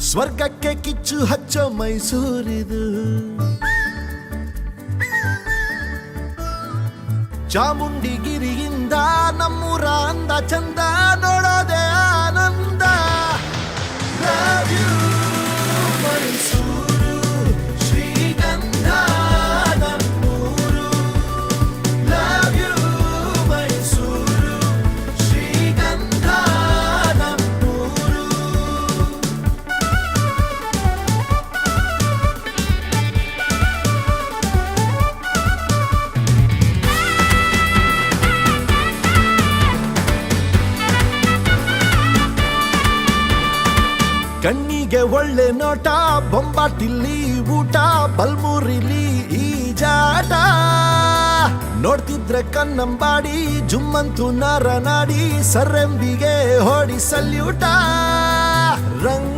ಸ್ವರ್ಗಕ್ಕೆ ಕಿಚ್ಚು ಹಚ್ಚೋ ಮೈಸೂರಿದು. ಚಾಮುಂಡಿಗಿರಿಯಿಂದ ನಮ್ಮೂರ ಅಂದ ಚಂದ ನೋಡೋದೆ ಆನಂದ. Love you, ಮೈಸೂರು ಶ್ರೀಗಂಧ ನಮ್ಮೂರು. Love you, ಮೈಸೂರು ಶ್ರೀಗಂಧ ನಮ್ಮೂರು. ಕಣ್ಣಿಗೆ ಒಳ್ಳೆ ನೋಟ, ಬೊಂಬಾಟಿಲ್ಲಿ ಊಟ, ಬಲ್ಮೂರಿಲಿ ಈಜಾಟ. ನೋಡ್ತಿದ್ರೆ ಕನ್ನಂಬಾಡಿ ಜುಮ್ಮಂತು ನರನಾಡಿ, ಸರ್ರೆಂಬಿಗೆ ಹೊಡಿ ಸಲ್ಯೂಟ. ರಂಗ